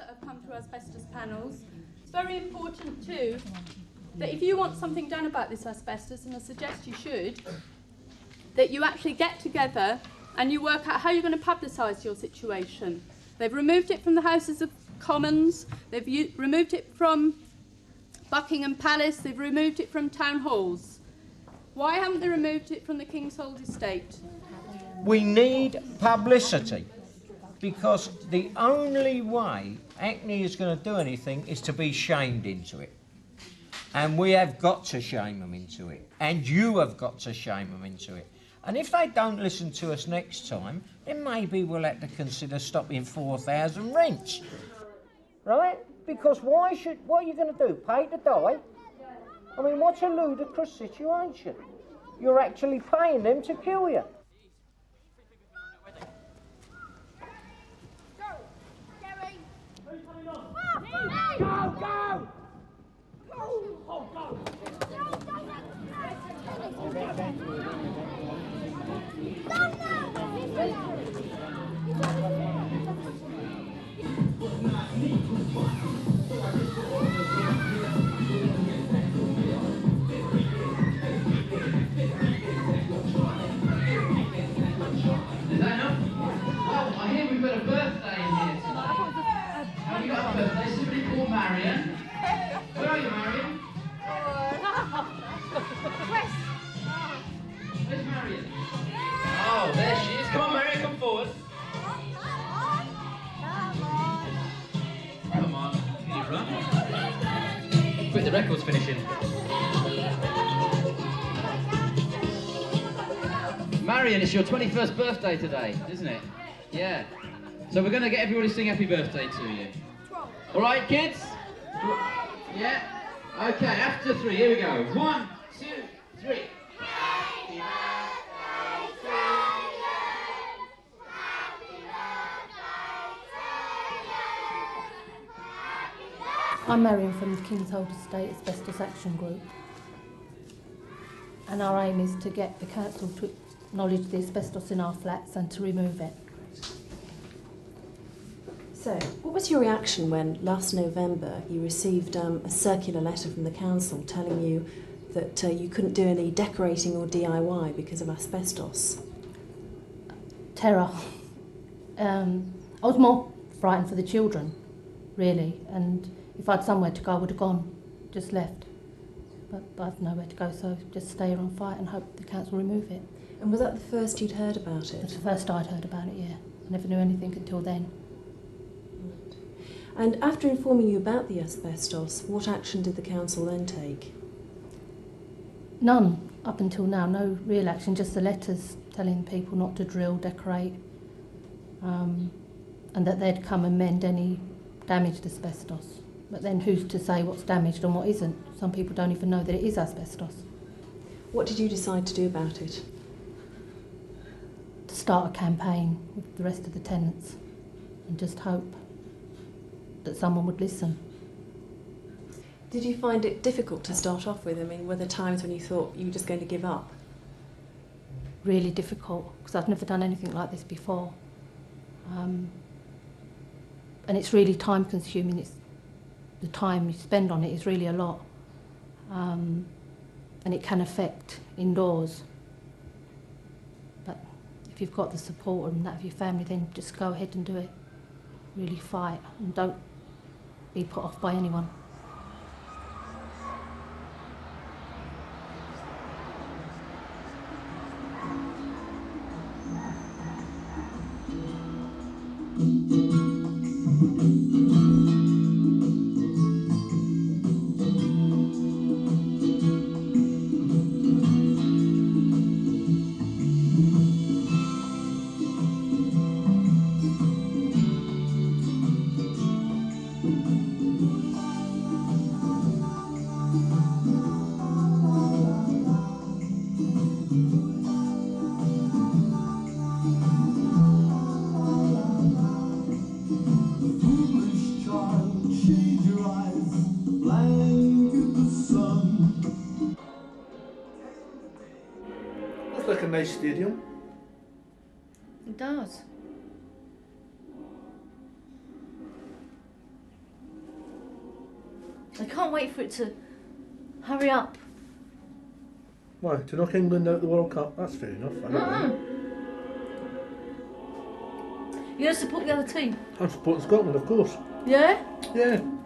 that have come to asbestos panels. It's very important too that if you want something done about this asbestos, and I suggest you should, that you actually get together and you work out how you're going to publicise your situation. They've removed it from the Houses of Commons, they've removed it from Buckingham Palace, they've removed it from town halls. Why haven't they removed it from the Kingshold Estate? We need publicity, because the only way Hackney is going to do anything is to be shamed into it. And we have got to shame them into it. And you have got to shame them into it. And if they don't listen to us next time, then maybe we'll have to consider stopping 4,000 rents. Right? Because what are you going to do? Pay to die? I mean, what's a ludicrous situation? You're actually paying them to kill you. Go, go! Oh, go! Is that enough? Well, I hear we've got a birthday in here tonight. Have you got a birthday? Somebody called Marion. Where are you, Marion? Where's Marion? Oh, there she is. Come on, Marion, come forward. Come on, can you run? Quick, the record's finishing. Marion, it's your 21st birthday today, isn't it? Yeah. So we're going to get everybody to sing happy birthday to you. All right, kids? Yeah? Okay, after 3, here we go. 1, 2, 3. I'm Marion from the Kingshold Estate Asbestos Action Group, and our aim is to get the council to acknowledge the asbestos in our flats and to remove it. So, what was your reaction when last November you received a circular letter from the council telling you that you couldn't do any decorating or DIY because of asbestos? Terror. I was more frightened for the children, really, and if I had somewhere to go I would have gone, just left. But I've nowhere to go, so just stay here and fight and hope the council remove it. And was that the first you'd heard about it? It's the first I'd heard about it, yeah. I never knew anything until then. And after informing you about the asbestos, what action did the council then take? None, up until now, no real action, just the letters telling people not to drill, decorate, and that they'd come and mend any damaged asbestos. But then who's to say what's damaged and what isn't? Some people don't even know that it is asbestos. What did you decide to do about it? To start a campaign with the rest of the tenants and just hope that someone would listen. Did you find it difficult to start off with? I mean, were there times when you thought you were just going to give up? Really difficult, because I've never done anything like this before. And it's really time consuming. It's the time you spend on it is really a lot. And it can affect indoors. But if you've got the support and that of your family, then just go ahead and do it. Really fight and don't be put off by anyone. Like a nice stadium. It does. They can't wait for it to hurry up. Why? To knock England out of the World Cup? That's fair enough. I don't know. You don't support the other team? I'm supporting Scotland, of course. Yeah? Yeah. Who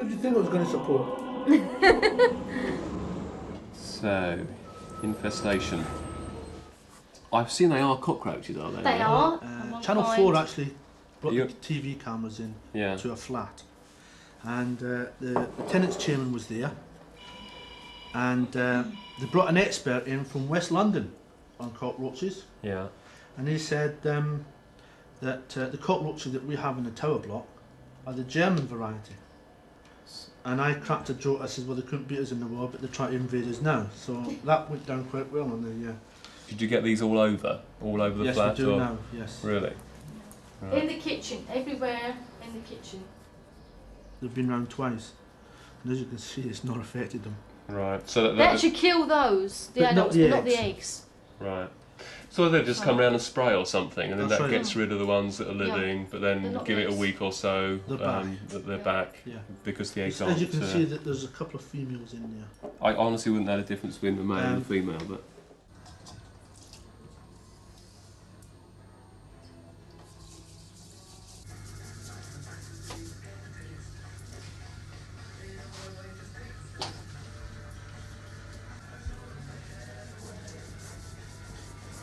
do you think I was going to support? So, infestation. I've seen they are cockroaches, are they? They are. Channel 4 actually brought You- the TV cameras in Yeah. to a flat, and the tenants chairman was there, and they brought an expert in from West London on cockroaches, Yeah. and he said that the cockroaches that we have in the tower block are the German variety. And I cracked a joke. I said, well, they couldn't beat us in the war, but they're trying to invade us now. So that went down quite well on the. Did you get these all over the Yes, flat? we do or? now. Yes. Really? In the kitchen, everywhere in the kitchen. They've been round twice, and as you can see, it's not affected them. Right. So They actually kill those, the But not adults, the but not the eggs. eggs. Right. So they just come round and spray or something, and then That's that right. gets rid of the ones that are Yeah. living, but They're then not give it a eggs. week or so, They're back. that they're Yeah. back Yeah. because the eggs As aren't. you can see, that there's a couple of females in there. I honestly wouldn't know the difference between the male and the female, but.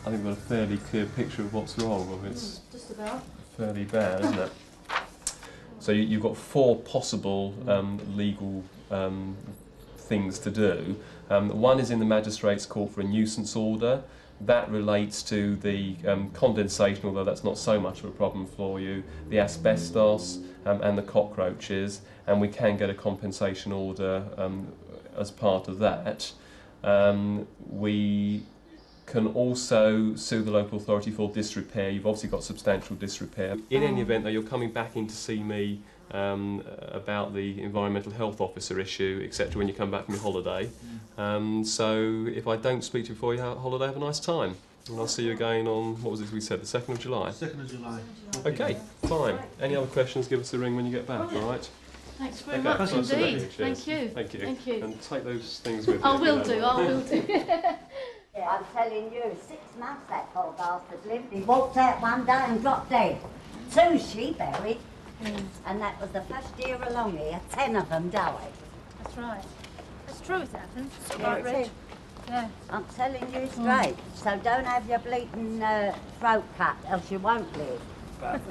I think we've got a fairly clear picture of what's wrong. I mean, it's Just about. fairly bad, isn't it? So you've got 4 possible legal things to do. One is in the Magistrates' Court for a nuisance order. That relates to the condensation, although that's not so much of a problem for you, the asbestos and the cockroaches, and we can get a compensation order as part of that. We can also sue the local authority for disrepair. You've obviously got substantial disrepair. In any event, though, you're coming back in to see me about the environmental health officer issue, etc., when you come back from your holiday. So if I don't speak to you before your holiday, have a nice time. And I'll see you again on, what was it we said, the 2nd of July? 2nd of July. Okay, fine. Any other questions, give us a ring when you get back, all right? Thanks very Okay, much nice to meet indeed. you. Cheers. Thank you. Thank you. Thank you. And take those things with you. I if you will don't do, mind. I will do. I'm telling you, 6 months that poor bastard lived. He walked out one day and dropped dead. 2 she buried, and that was the first year along here. 10 of them died. That's right. That's true, it happens. Yeah, Right, it Rich? is. Yeah. I'm telling you straight. So don't have your bleeding throat cut, else you won't live.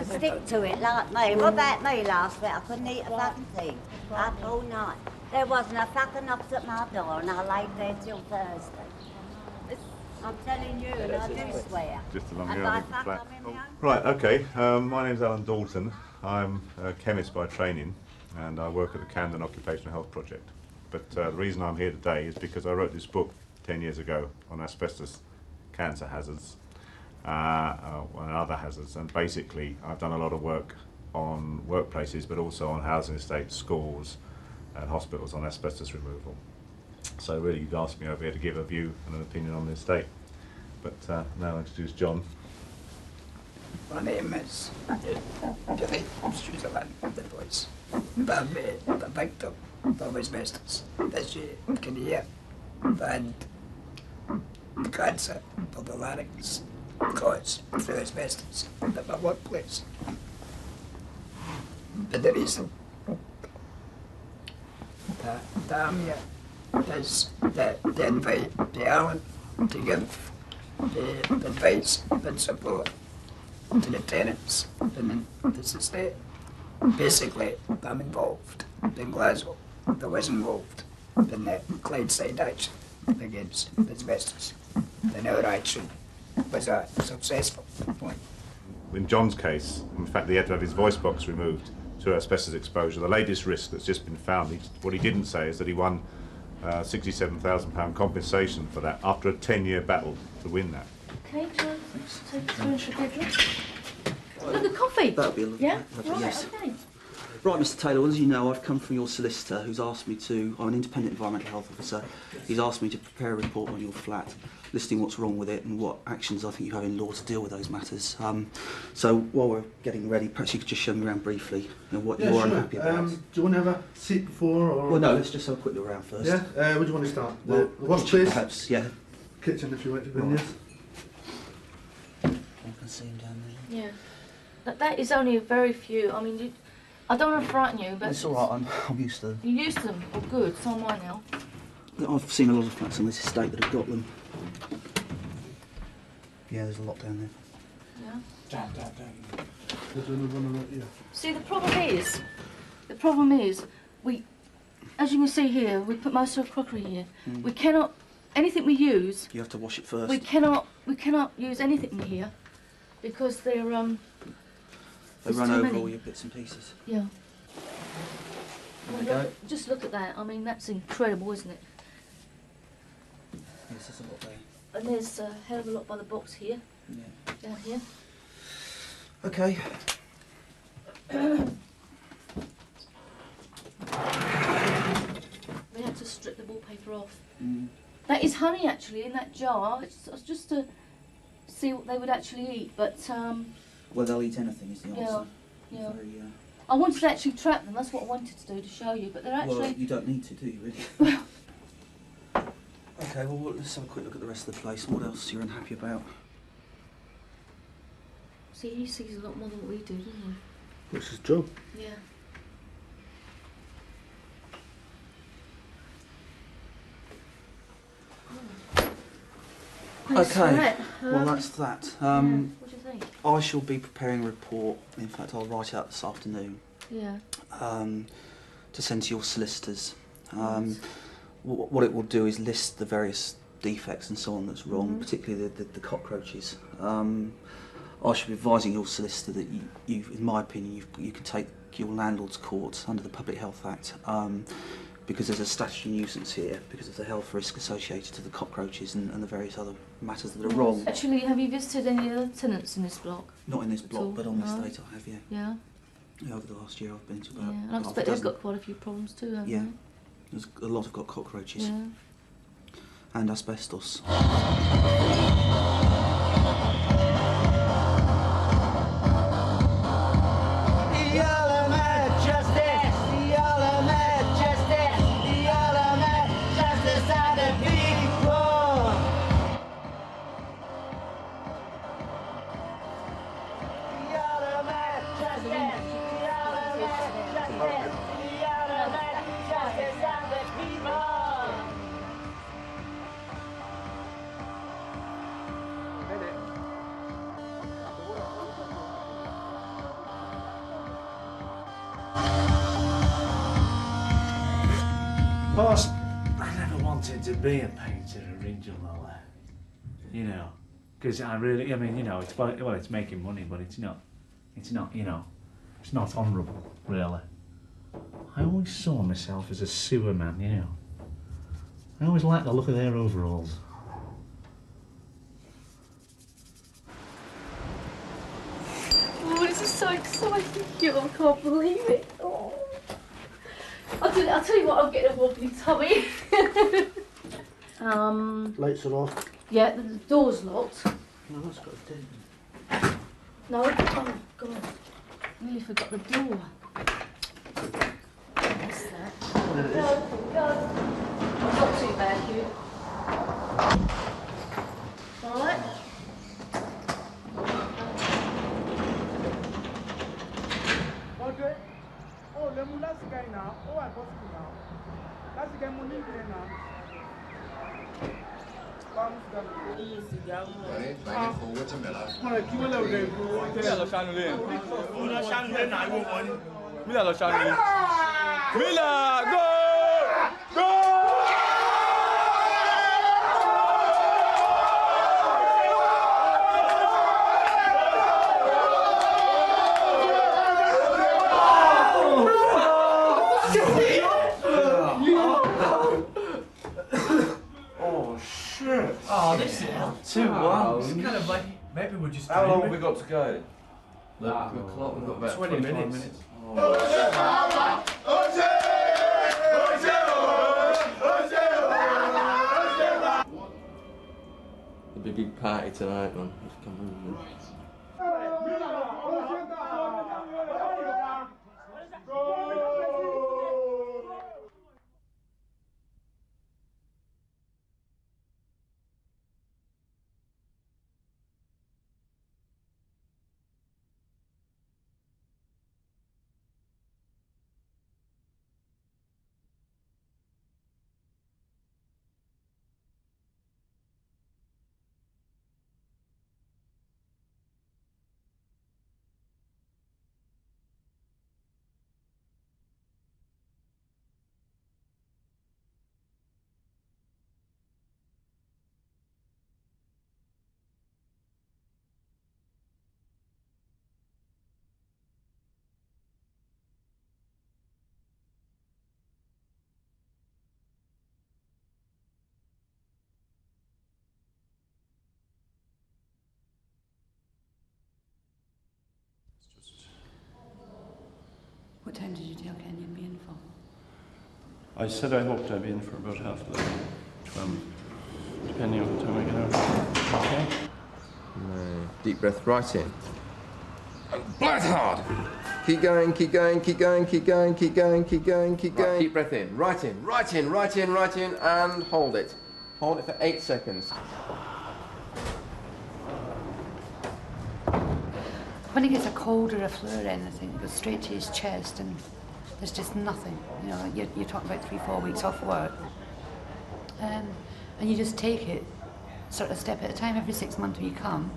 Stick to it like me. What about me last week? I couldn't eat a fucking thing. Up all night. There wasn't a fucking knocks at my door, and I laid there till Thursday. I'm telling you, and I do swear. Just along And here, by I think, fuck, flat. I'm in my own. Right, okay. My name's Alan Dalton. I'm a chemist by training, and I work at the Camden Occupational Health Project. But the reason I'm here today is because I wrote this book 10 years ago on asbestos cancer hazards and other hazards. And basically, I've done a lot of work on workplaces, but also on housing estates, schools, and hospitals on asbestos removal. So really, you've asked me over here to give a view and an opinion on the estate. But now I'll introduce John. My name is Billy Sutherland, the voice. I'm the victim of asbestos this year, can you hear? And cancer of the larynx caused through asbestos at my workplace. But the reason that I'm here is that they invite the Alan to give the advice and support to the tenants in this estate. Basically, I'm involved in Glasgow. I was involved in the Clydeside action against asbestos. And our action was a successful one. In John's case, in fact, he had to have his voice box removed to asbestos exposure. The latest risk that's just been found, what he didn't say is that he won £67,000 compensation for that after a 10-year battle to win that. Okay, do you want to take us through into the bedroom? Look, the coffee. That'll be lovely. Yeah? Lovely, Right, yes. okay. Right, Mr Taylor, well, as you know, I've come from your solicitor who's asked me to, I'm an independent environmental health officer, he's asked me to prepare a report on your flat, listing what's wrong with it and what actions I think you have in law to deal with those matters. So while we're getting ready, perhaps you could just show me around briefly and what you're unhappy about. Do you want to have a seat before? Or well, no, let's just have a quick look around first. Yeah, where do you want to start? Well, the wash place? Perhaps, yeah. Kitchen if you want to go in this. I can see him down there. Yeah. That is only a very few. I mean, I don't want to frighten you, but... It's all right, I'm used to them. You're used to them? Oh, good. So am I now. I've seen a lot of flats on this estate that have got them. Yeah, there's a lot down there. Yeah? There's another one right here. See, the problem is, we, as you can see here, we put most of our crockery here. We cannot, anything we use... You have to wash it first. We cannot use anything in here because they're, They run over all your bits and pieces. Yeah. There we go. Just look at that. I mean, that's incredible, isn't it? Yes, there's a lot there. And there's a hell of a lot by the box here. Yeah. Down here. Okay. We had to strip the wallpaper off. That is honey, actually, in that jar. It's just to see what they would actually eat, but... Well, they'll eat anything, is the answer. Yeah. Very, I wanted to actually trap them. That's what I wanted to do, to show you, but they're actually... Well, you don't need to, do you, really? Okay, well, let's have a quick look at the rest of the place. What else you're unhappy about? See, he sees a lot more than we do, doesn't he? Which is true. Yeah. Okay, well that's that. What do you think? I shall be preparing a report, in fact I'll write it out this afternoon, Yeah. to send to your solicitors. What it will do is list the various defects and so on that's wrong, particularly the cockroaches. I should be advising your solicitor that you, in my opinion, you can take your landlord to court under the Public Health Act, because there's a statutory nuisance here because of the health risk associated to the cockroaches and the various other matters that are wrong. Actually, have you visited any other tenants in this block? Not in this all? block, but on the No. estate I have, yeah. Yeah? Over the last year I've been to Yeah, about and I half a expect they've dozen. got quite a few problems too, haven't Yeah, they? there's a lot have got cockroaches. Yeah. And asbestos. Boss, I never wanted to be a painter originally, you know, because I mean, you know, it's making money, but it's not, you know, it's not honourable, really. I always saw myself as a sewer man, you know. I always liked the look of their overalls. Oh, this is so exciting, Hugh. I can't believe it. Oh. I'll tell you what, I'm getting a wobbly tummy. Lights are off. Yeah, the door's locked. No, that's got a dent. No, oh God. I nearly forgot the door. What's that? Go. It's not too bad, Hugh. Alright. Audrey, oh, let me last guy now. Oh, I got you now. Last guy, money here now. Mila, go! Go! Oh, shit. Oh, this is 2-1. Kind of like, maybe we'll just... How long have we got to go? Look, good clock, we've got about 20 25 minutes. There'll be a big party tonight, man. Come on, man. What time did you tell Ken you'd be in for? I said I hoped I'd be in for about 11:30, depending on the time I get out. Okay? No. Deep breath right in. And blow it hard. Keep going, keep going, keep going, keep going, keep going, keep going, keep going. Right, deep breath in. Right in, right in, right in, right in, and hold it. Hold it for 8 seconds. When he gets a cold or a flu or anything, it goes straight to his chest and there's just nothing. You know, you're talking about 3-4 weeks off work. And you just take it sort of step at a time. Every 6 months when you come,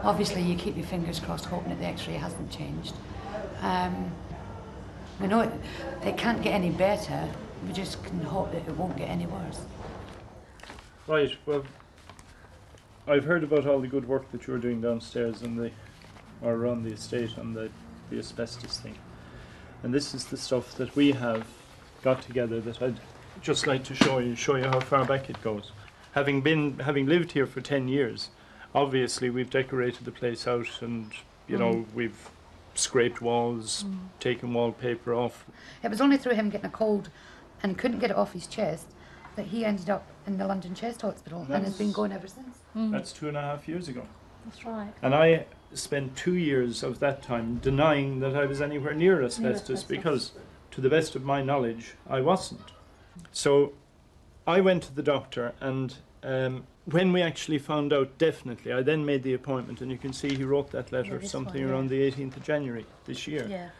obviously you keep your fingers crossed hoping that the x-ray hasn't changed. We know it can't get any better, we just can hope that it won't get any worse. Right, well, I've heard about all the good work that you're doing downstairs or around the estate on the asbestos thing. And this is the stuff that we have got together that I'd just like to show you how far back it goes. Having lived here for 10 years, obviously we've decorated the place out and, you know, we've scraped walls, taken wallpaper off. It was only through him getting a cold and couldn't get it off his chest that he ended up in the London Chest Hospital and has been going ever since. That's 2.5 years ago. That's right. And I spent 2 years of that time denying that I was anywhere near asbestos because, to the best of my knowledge, I wasn't. So I went to the doctor and when we actually found out definitely, I then made the appointment, and you can see he wrote that letter around the 18th of January this year,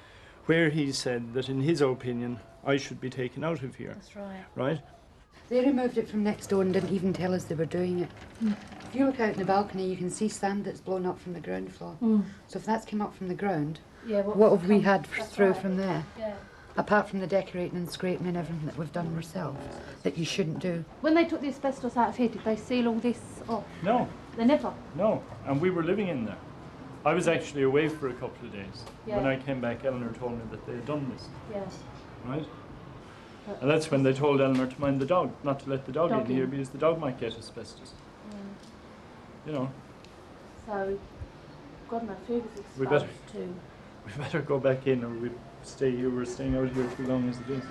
where he said that in his opinion I should be taken out of here. That's right. Right? They removed it from next door and didn't even tell us they were doing it. If you look out in the balcony, you can see sand that's blown up from the ground floor. So if that's come up from the ground, what have we had through from there? Apart from the decorating and scraping and everything that we've done ourselves, that you shouldn't do. When they took the asbestos out of here, did they seal all this off? No. They never? No, and we were living in there. I was actually away for a couple of days. Yeah. When I came back, Eleanor told me that they had done this. Yes. Right? And that's when they told Eleanor to mind the dog, not to let the dog in here because the dog might get asbestos. You know. So, God knows who was We exposed to. We better go back in or we'll stay here. We're staying out here too long as it is.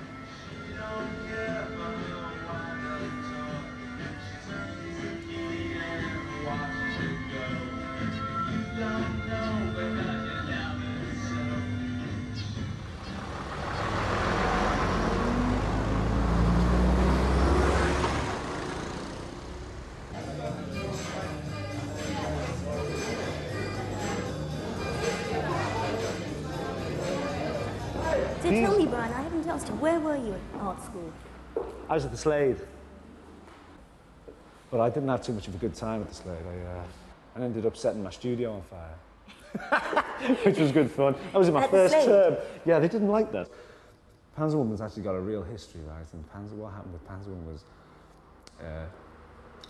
So tell me, Brian, I haven't asked you, where were you at art school? I was at the Slade. But I didn't have too much of a good time at the Slade. I ended up setting my studio on fire. Which was good fun. I was in my first term. Yeah, they didn't like that. Panzerwoman's actually got a real history, right? And what happened with Panzerwoman was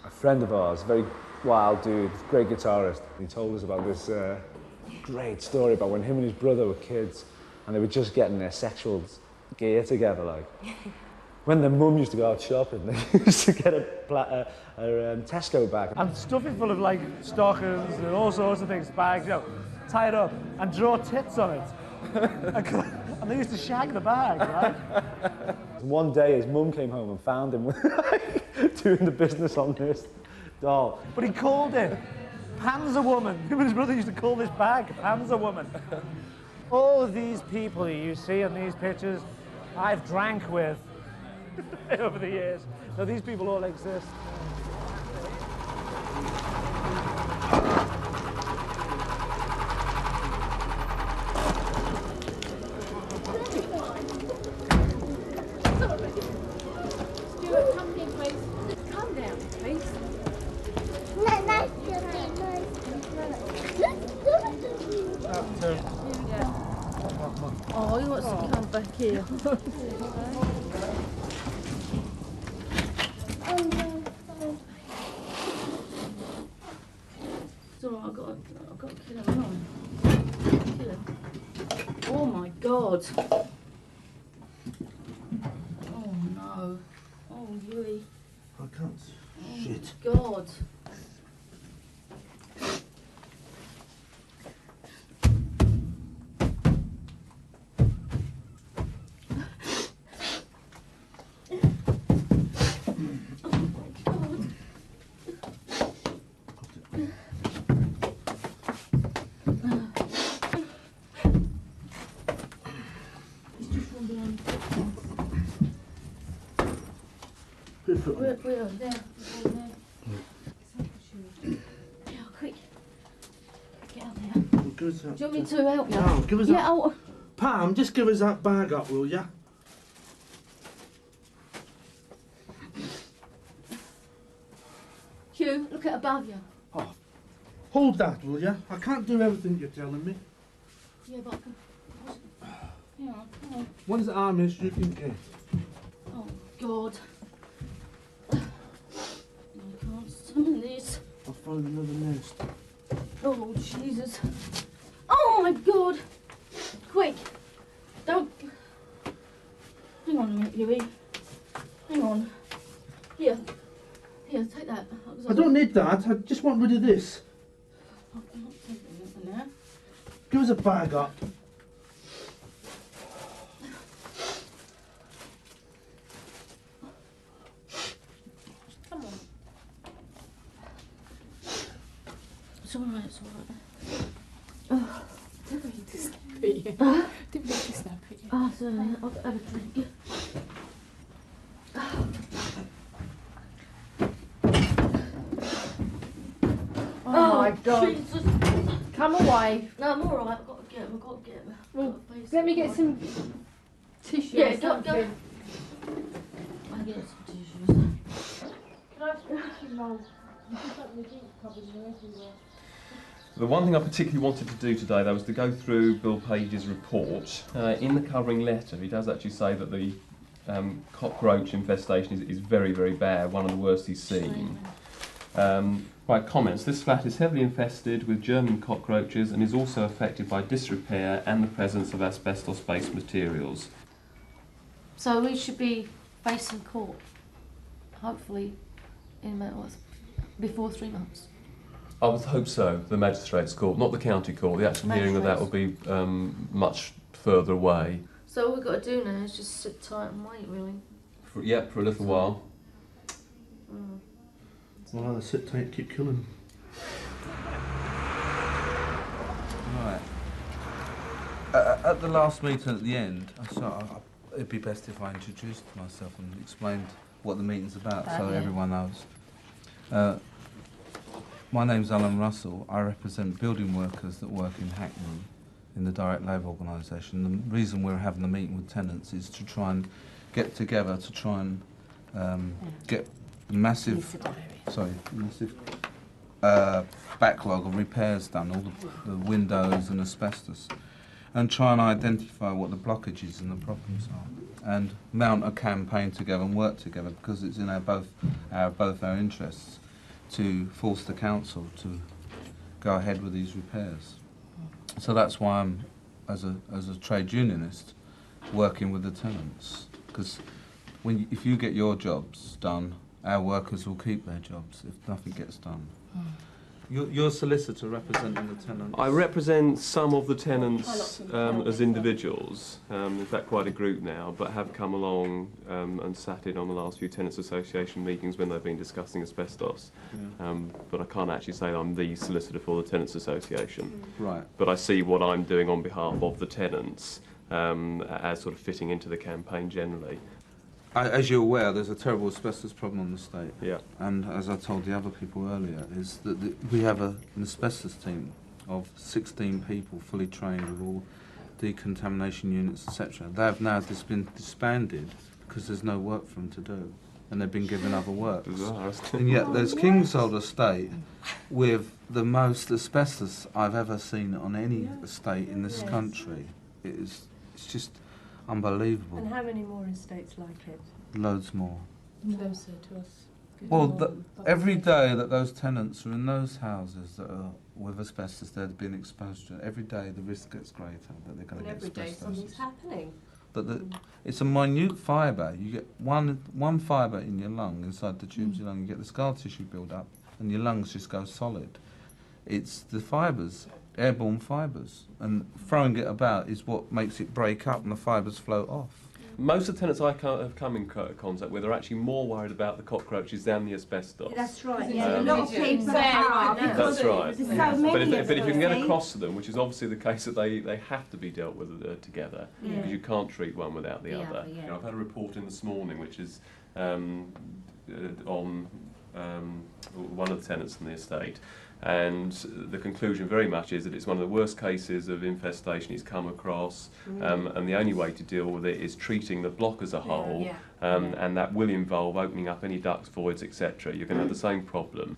a friend of ours, a very wild dude, great guitarist. He told us about this great story about when him and his brother were kids and they were just getting their sexual gear together, like. When their mum used to go out shopping, they used to get a Tesco bag. And stuff it full of like stockings and all sorts of things, bags, you know. tie it up and draw tits on it. And they used to shag the bag, right? One day his mum came home and found him doing the business on this doll. But he called it Panzer Woman. Him and his brother used to call this bag Panzer Woman. All of these people you see in these pictures, I've drank with over the years. So these people all exist. Stuart, come here, please. Calm down, please. Oh, he wants to come back here. It's all right, I've got to kill him. Kill him. Oh my God. Oh no. Oh, Yui. I can't. Oh, Shit. God. We're there. Yeah, quick. Get out there. Do you want me to help you? No, give us yeah, that. I'll... Pam, just give us that bag up, will ya? Hugh, look at above you. Hold that, will ya? I can't do everything you're telling me. Yeah, but I can... Hang on, hang on. One's the armies you can get. Oh, God. I can't summon this. I'll find another nest. Oh, Jesus. Oh, my God. Quick. Don't... Hang on a minute, Louis. Hang on. Here. Here, take that. I don't need that. I just want rid of this. Now. Give us a bag up. Come on. It's all right, it's all right. Oh. Didn't mean to snap at you. Didn't mean to snap at you. Oh, sorry. I'll have a drink. Oh my God. Jesus. Come away. No, I'm all right. I've got to get him. I've got to get him. Well, let me get some tissue. Yeah, or go. something. I'll get some tissues. Can I have some tissue roll? You put that in the drink cupboard and everywhere. The one thing I particularly wanted to do today, though, was to go through Bill Page's report. In the covering letter, he does actually say that the cockroach infestation is very, very bad, one of the worst he's seen. Right, comments. This flat is heavily infested with German cockroaches and is also affected by disrepair and the presence of asbestos-based materials. So we should be facing court, hopefully, in before 3 months. I would hope so, the Magistrates' Court, not the County Court. The actual hearing of that will be much further away. So all we've got to do now is just sit tight and wait, really. For a little while. Mm. I'll either sit tight, keep killing. Right. At the last meeting at the end, I thought it'd be best if I introduced myself and explained what the meeting's about so everyone knows. My name's Alan Russell. I represent building workers that work in Hackney in the direct labour organisation. The reason we're having the meeting with tenants is to try and get together to try and get massive backlog of repairs done, all the windows and asbestos, and try and identify what the blockages and the problems are, and mount a campaign together and work together, because it's in both our interests to force the council to go ahead with these repairs. So that's why I'm, as a trade unionist, working with the tenants, because if you get your jobs done, our workers will keep their jobs if nothing gets done. You're a solicitor representing the tenants. I represent some of the tenants as individuals, in fact quite a group now, but have come along and sat in on the last few Tenants Association meetings when they've been discussing asbestos. Yeah. But I can't actually say I'm the solicitor for the Tenants Association. Right. But I see what I'm doing on behalf of the tenants as sort of fitting into the campaign generally. As you're aware, there's a terrible asbestos problem on the estate. Yeah. And as I told the other people earlier, is that we have an asbestos team of 16 people fully trained with all decontamination units, etc. They have now been disbanded because there's no work for them to do, and they've been given other work. And yet there's Kingshold Estate with the most asbestos I've ever seen on any estate in this country. It's just unbelievable. And how many more estates like it? Loads more. Closer to us. Well, every day that those tenants are in those houses that are with asbestos, they're being exposed to it. Every day the risk gets greater that they're going to get And every day something's happening. But it's a minute fibre. You get one fibre in your lung, inside the tubes of your lung. You get the scar tissue build up, and your lungs just go solid. It's the fibres, airborne fibres, and throwing it about is what makes it break up and the fibres float off. Most of the tenants I have come in contact with are actually more worried about the cockroaches than the asbestos. That's right, yeah. A lot of people are. That's right. There's so many But if you can get see. across to them, which is obviously the case that they have to be dealt with together, Yeah. because you can't treat one without the Yeah, other. yeah. You know, I've had a report in this morning which is on one of the tenants in the estate, and the conclusion very much is that it's one of the worst cases of infestation he's come across, and the only way to deal with it is treating the block as a whole, and that will involve opening up any ducts, voids, etc. You're going to have the same problem.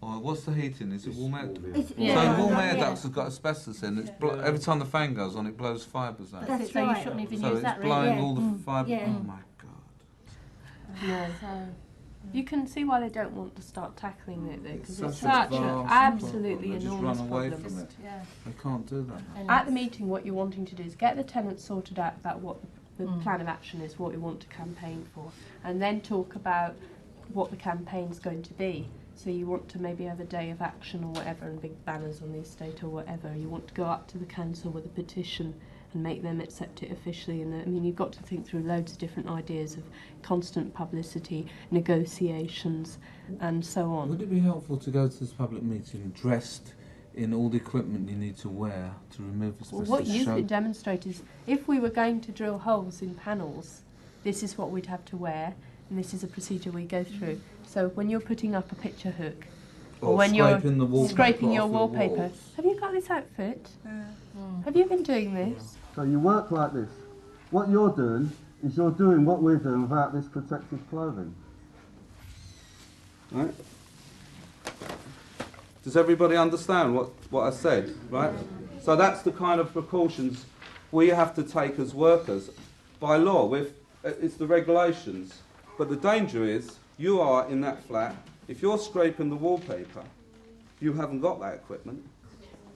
Oh, what's the heating? Is it warm air? Yeah. So warm air Yeah. ducts have got asbestos in. It's every time the fan goes on, it blows fibres out. That's So you right. shouldn't even So use it's that blowing really. all the fibres. Yeah. Oh my God. No. So, You can see why they don't want to start tackling it though, because it's such a such an vast absolutely problem. They just enormous run away problem. from it. yeah. They can't do that. And At the meeting, what you're wanting to do is get the tenants sorted out about what the plan of action is, what you want to campaign for, and then talk about what the campaign's going to be. So you want to maybe have a day of action or whatever, and big banners on the estate or whatever. You want to go up to the council with a petition and make them accept it officially. And I mean, you've got to think through loads of different ideas of constant publicity, negotiations, and so on. Would it be helpful to go to this public meeting dressed in all the equipment you need to wear to remove Well, asbestos? what you could demonstrate is, if we were going to drill holes in panels, this is what we'd have to wear, and this is a procedure we go through. So when you're putting up a picture hook, or when you're scraping the wallpaper scraping your off your wallpaper, walls. have you got this outfit? Have you been doing this? So you work like this. What you're doing is you're doing what we're doing without this protective clothing. Right? Does everybody understand what I said? Right? So that's the kind of precautions we have to take as workers by law. It's the regulations. But the danger is, you are in that flat. If you're scraping the wallpaper, you haven't got that equipment.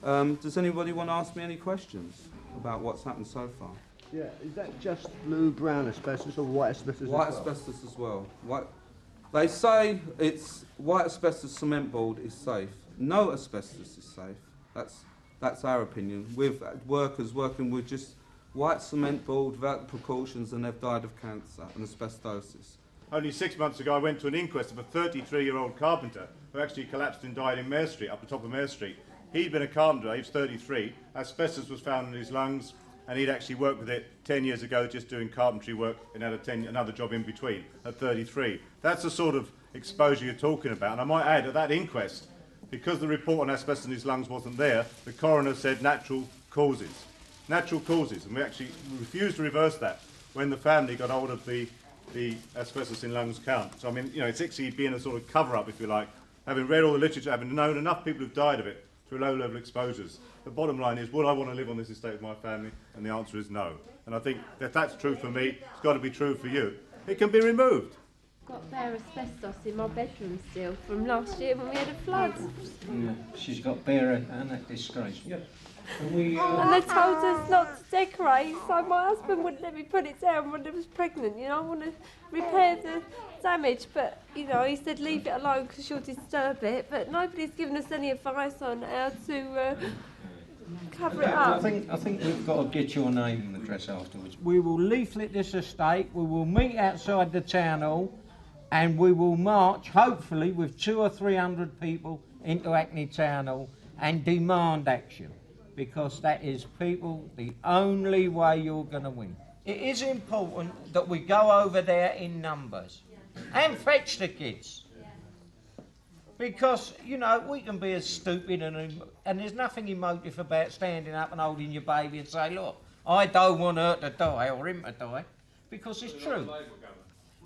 Does anybody want to ask me any questions about what's happened so far? Yeah, is that just blue-brown asbestos or white asbestos White as well? asbestos as well. They say it's white asbestos cement board is safe. No asbestos is safe. That's our opinion. With workers working with just white cement board without the precautions, and they've died of cancer and asbestosis. Only 6 months ago I went to an inquest of a 33-year-old carpenter who actually collapsed and died in Mare Street, up the top of Mare Street. He'd been a carpenter, he was 33, asbestos was found in his lungs, and he'd actually worked with it 10 years ago just doing carpentry work and had another job in between at 33. That's the sort of exposure you're talking about. And I might add, at that inquest, because the report on asbestos in his lungs wasn't there, the coroner said natural causes. Natural causes, and we actually refused to reverse that when the family got hold of the asbestos in lungs count. So I mean, you know, it's actually being a sort of cover-up, if you like, having read all the literature, having known enough people who've died of it through low-level exposures. The bottom line is, would I want to live on this estate with my family? And the answer is no. And I think that that's true for me, it's got to be true for you. It can be removed. Got bare asbestos in my bedroom still from last year when we had a flood. Yeah, she's got bare, and that disgrace. Yeah. And we. And they told us not to decorate, so my husband wouldn't let me put it down when I was pregnant. You know, I want to repair the damage, but you know, he said leave it alone because you'll disturb it. But nobody's given us any advice on how to cover it up. I think we've got to get your name and address afterwards. We will leaflet this estate. We will meet outside the town hall, and we will march, hopefully, with 200 or 300 people into Hackney Town Hall and demand action. Because that is, people, the only way you're going to win. It is important that we go over there in numbers and fetch the kids. Because, you know, we can be as stupid and there's nothing emotive about standing up and holding your baby and say, look, I don't want her to die or him to die, because it's true.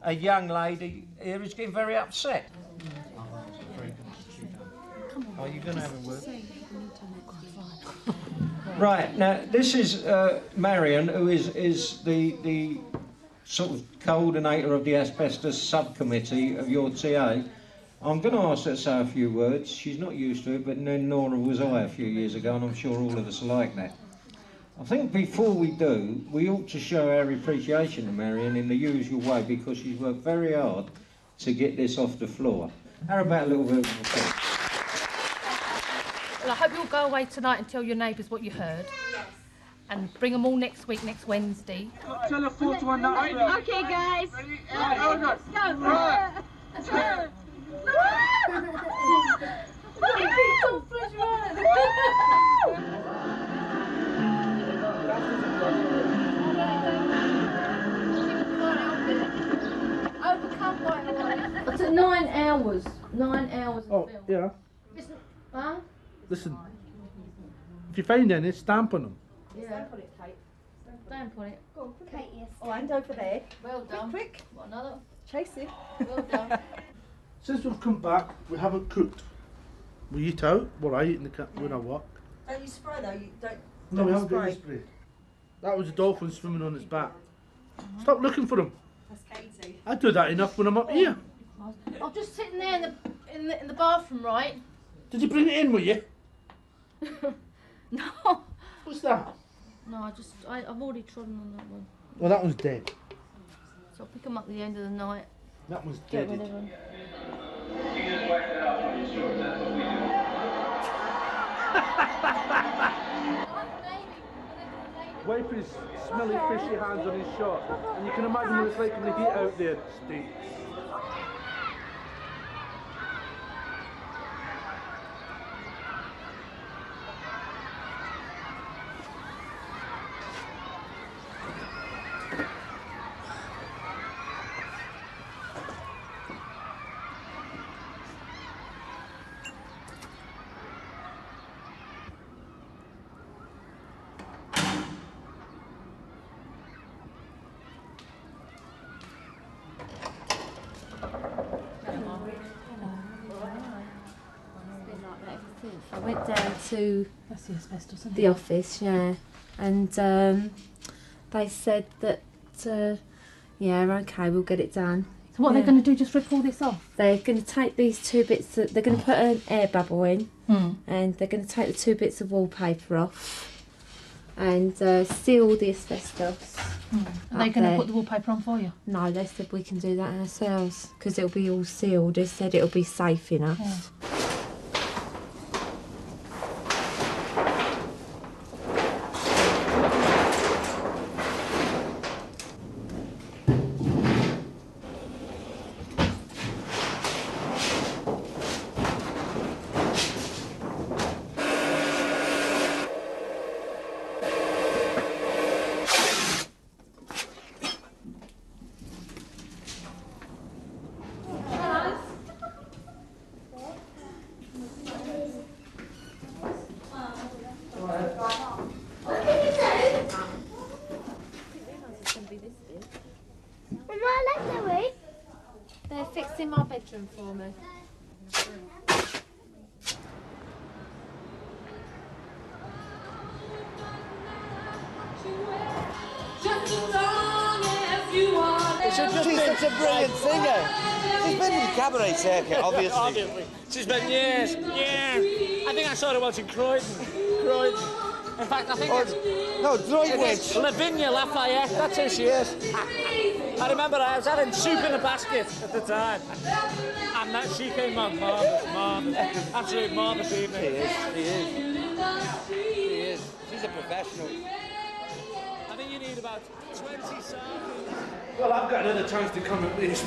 A young lady here is getting very upset. Are you going to have a word? Right, now this is Marion, who is the sort of coordinator of the asbestos subcommittee of your TA. I'm going to ask her to say a few words. She's not used to it, but nor was I a few years ago, and I'm sure all of us are like that. I think before we do, we ought to show our appreciation to Marion in the usual way, because she's worked very hard to get this off the floor. How about a little bit of applause? Well, I hope you'll go away tonight and tell your neighbours what you heard. Yes. And bring them all next week, next Wednesday. Tell her 4 to 1 now. Okay, guys. Hold on. Let's go. Right. It's at 9 hours. 9 hours. Oh, yeah. Huh? Listen, if you find any, stamp on them. Yeah. Stamp on it, Kate. Stamp on it. Go on, Kate, yes. Oh, and over there. Well done. Quick. What, another? Chase it. Well done. Since we've come back, we haven't cooked. We eat out. What I eat in the when I walk. Don't you spray though? You don't. No, we haven't got any spray. That was a dolphin swimming on its back. Stop looking for them. That's Katie. I do that enough when I'm up here. I was just sitting there in the bathroom, right? Did you bring it in with you? No. What's that? No, I've already trodden on that one. Well, that one's dead. So I'll pick them up at the end of the night. That one's Get dead. rid of them. Wipe his smelly, fishy hands on his shot. And you can imagine what it's like in the heat out there. Stinks. I went down to That's the asbestos, isn't it? the office, yeah, and they said that, yeah, okay, we'll get it done. So what are they going to do? Just rip all this off? They're going to take these 2 bits, they're going to put an air bubble in, and they're going to take the 2 bits of wallpaper off and seal the asbestos. Are they going to put the wallpaper on for you? No, they said we can do that ourselves because it'll be all sealed. They said it'll be safe enough. Yeah. They're fixing my bedroom for me. It's She's such a brilliant singer. She's been in the cabaret circuit, obviously. Obviously. She's been years. I think I saw her once in Croydon. In fact, I think it's... No, Droitwich. It's Lavinia Lafayette. That's who she is. I remember I was having soup in a basket at the time. And that she came on marvellous. Absolute marvellous evening. She is. She's a professional. I think you need about 20 songs. Well, I've got another chance to come at least.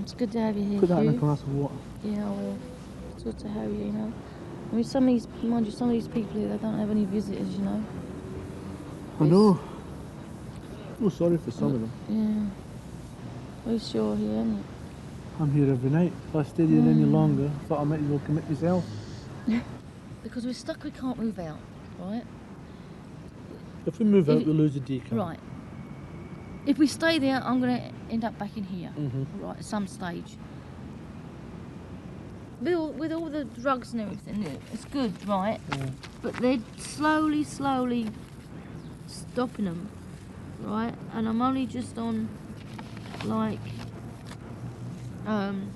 It's good to have you here. Put that in a Hugh. glass of water. Yeah, I will. It's good to have you, you know. I mean, some of these people here, they don't have any visitors, you know. I know. I feel sorry for some of them. Yeah. At least you're here, isn't it? I'm here every night. If I stayed here any longer, I thought I might as well commit myself. Because we're stuck, we can't move out, right? If we move out, we lose the decant. Right. If we stay there, I'm going to end up back in here, Mhm. right, at some stage. With all the drugs and everything, it's good, right? Yeah. But they're slowly stopping them, right? And I'm only just on, like, I'm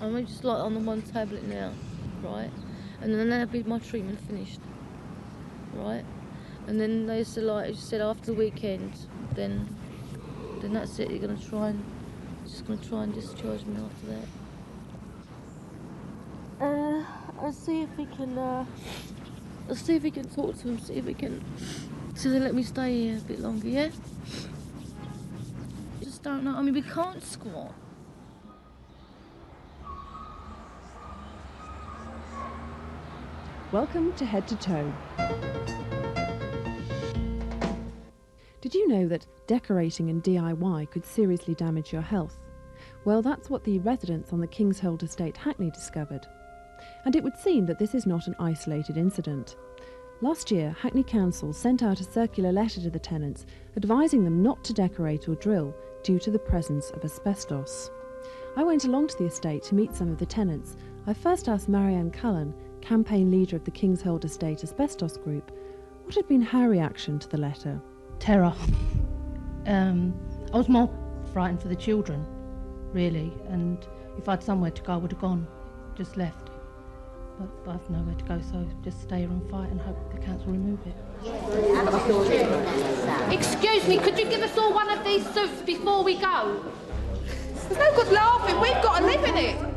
only just like on the one tablet now, right? And then that'll be my treatment finished, right? And then they said, like you said, after the weekend, then that's it. You're gonna try and discharge me after that. I'll see if we can. I'll see if we can talk to them. See if we can. So they let me stay here a bit longer. Yeah. Just don't know. I mean, we can't squat. Welcome to Head to Toe. Did you know that decorating and DIY could seriously damage your health? Well, that's what the residents on the Kingshold Estate, Hackney, discovered. And it would seem that this is not an isolated incident. Last year, Hackney Council sent out a circular letter to the tenants advising them not to decorate or drill due to the presence of asbestos. I went along to the estate to meet some of the tenants. I first asked Marianne Cullen, campaign leader of the Kingshold Estate Asbestos Group, what had been her reaction to the letter. Terror. I was more frightened for the children, really, and if I had somewhere to go, I would have gone, just left. But I've nowhere to go, so just stay here and fight and hope the council remove it. Excuse me, could you give us all one of these suits before we go? There's no good laughing, we've got to live in it.